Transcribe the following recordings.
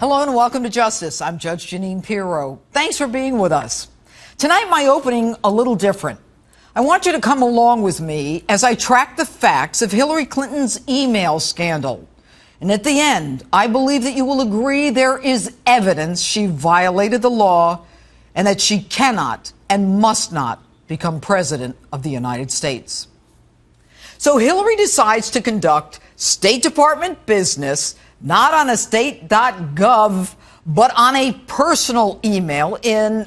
Hello and welcome to Justice. I'm Judge Jeanine Pirro. Thanks for being with us. Tonight, my opening a little different. I want you to come along with me as I track the facts of Hillary Clinton's email scandal. And at the end, I believe that you will agree there is evidence she violated the law and that she cannot and must not become president of the United States. So Hillary decides to conduct State Department business not on a state.gov, but on a personal email in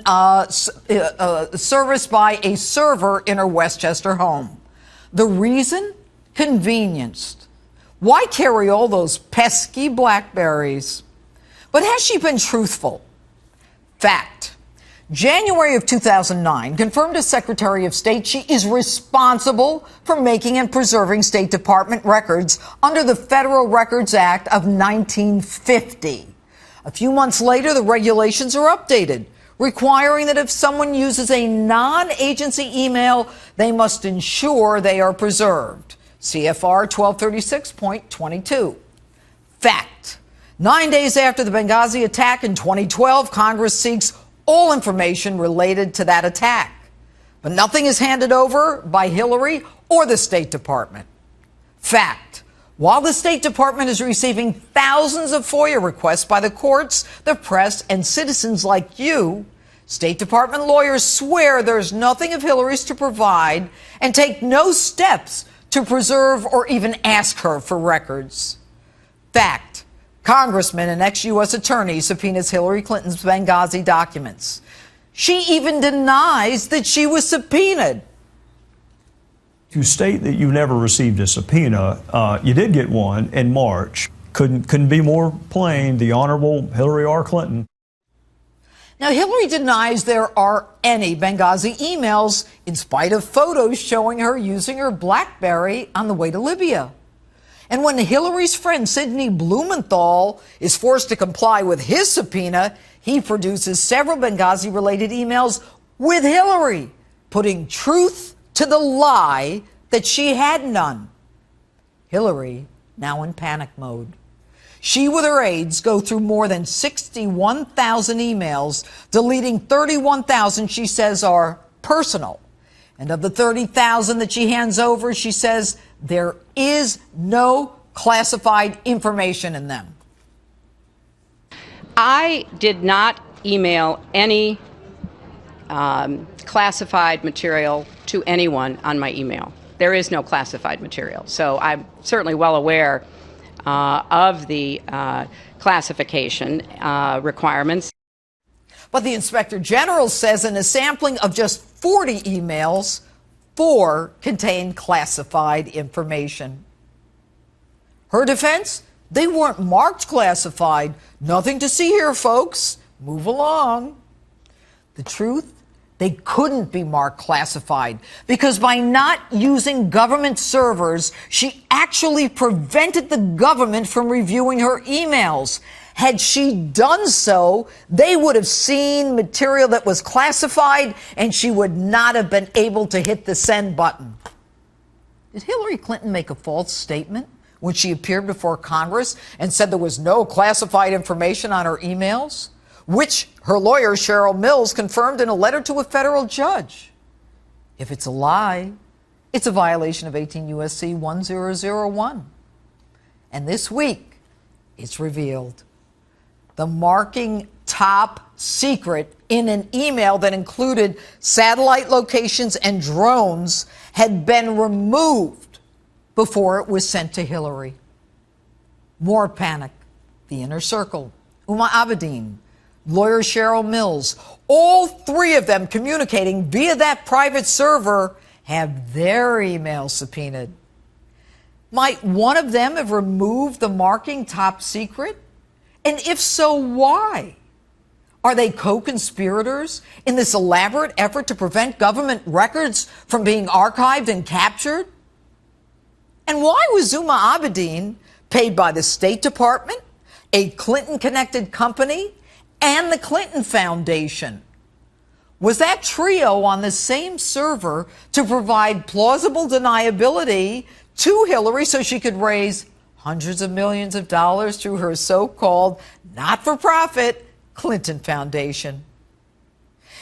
service by a server in her Westchester home. The reason? Convenience. Why carry all those pesky Blackberries? But has she been truthful? Fact. January of 2009 confirmed as Secretary of State she is responsible for making and preserving State Department records under the Federal Records Act of 1950. A few months later, the regulations are updated, requiring that if someone uses a non-agency email, they must ensure they are preserved. CFR 1236.22. Fact. 9 days after the Benghazi attack in 2012, Congress seeks all information related to that attack. But nothing is handed over by Hillary or the State Department. Fact. While the State Department is receiving thousands of FOIA requests by the courts, the press, and citizens like you, State Department lawyers swear there's nothing of Hillary's to provide and take no steps to preserve or even ask her for records. Fact. Congressman and ex-U.S. attorney subpoenas Hillary Clinton's Benghazi documents. She even denies that she was subpoenaed. You state that you never received a subpoena. You did get one in March. Couldn't be more plain. The Honorable Hillary R. Clinton. Now, Hillary denies there are any Benghazi emails in spite of photos showing her using her BlackBerry on the way to Libya. And when Hillary's friend Sidney Blumenthal is forced to comply with his subpoena, he produces several Benghazi-related emails with Hillary, putting truth to the lie that she had none. Hillary, now in panic mode. She, with her aides, go through more than 61,000 emails, deleting 31,000 she says are personal. And of the 30,000 that she hands over, she says there is no classified information in them. I did not email any classified material to anyone on my email. There is no classified material. So I'm certainly well aware of the classification requirements. But the Inspector General says in a sampling of just 40 emails, 4 contain classified information. Her defense? They weren't marked classified. Nothing to see here, folks. Move along. The truth? They couldn't be marked classified because by not using government servers, she actually prevented the government from reviewing her emails. Had she done so, they would have seen material that was classified and she would not have been able to hit the send button. Did Hillary Clinton make a false statement when she appeared before Congress and said there was no classified information on her emails, which her lawyer Cheryl Mills confirmed in a letter to a federal judge? If it's a lie, it's a violation of 18 U.S.C. 1001. And this week, it's revealed. The marking top secret in an email that included satellite locations and drones had been removed before it was sent to Hillary. More panic. The Inner Circle, Huma Abedin, lawyer Cheryl Mills, all 3 of them communicating via that private server have their emails subpoenaed. Might one of them have removed the marking top secret? And if so, why? Are they co-conspirators in this elaborate effort to prevent government records from being archived and captured? And why was Huma Abedin paid by the State Department, a Clinton-connected company, and the Clinton Foundation? Was that trio on the same server to provide plausible deniability to Hillary so she could raise hundreds of millions of dollars through her so-called not-for-profit Clinton Foundation.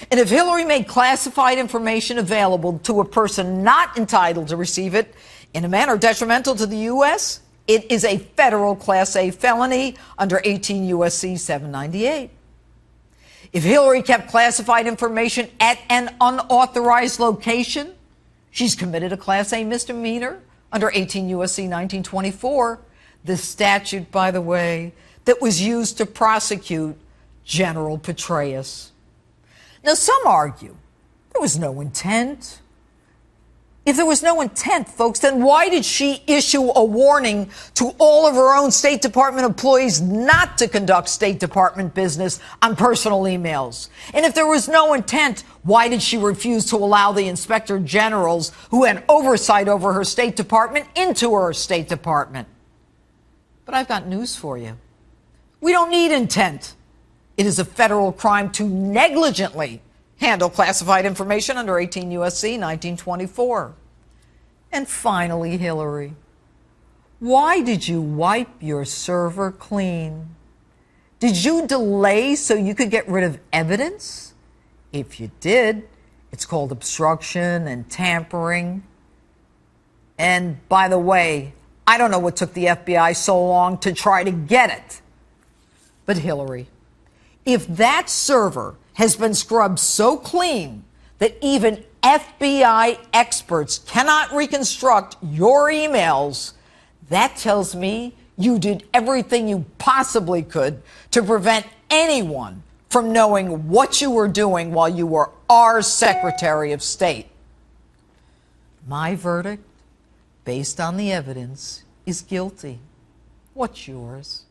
And if Hillary made classified information available to a person not entitled to receive it in a manner detrimental to the U.S., it is a federal Class A felony under 18 U.S.C. 798. If Hillary kept classified information at an unauthorized location, she's committed a Class A misdemeanor under 18 U.S.C. 1924, the statute, by the way, that was used to prosecute General Petraeus. Now, some argue there was no intent. If there was no intent, folks, then why did she issue a warning to all of her own State Department employees not to conduct State Department business on personal emails? And if there was no intent, why did she refuse to allow the inspector generals who had oversight over her State Department into her State Department? But I've got news for you. We don't need intent. It is a federal crime to negligently handle classified information under 18 U.S.C. 1924. And finally, Hillary, why did you wipe your server clean? Did you delay so you could get rid of evidence? If you did, it's called obstruction and tampering. And by the way, I don't know what took the FBI so long to try to get it. But Hillary, if that server has been scrubbed so clean that even FBI experts cannot reconstruct your emails, that tells me you did everything you possibly could to prevent anyone from knowing what you were doing while you were our Secretary of State. My verdict, based on the evidence, is guilty. What's yours?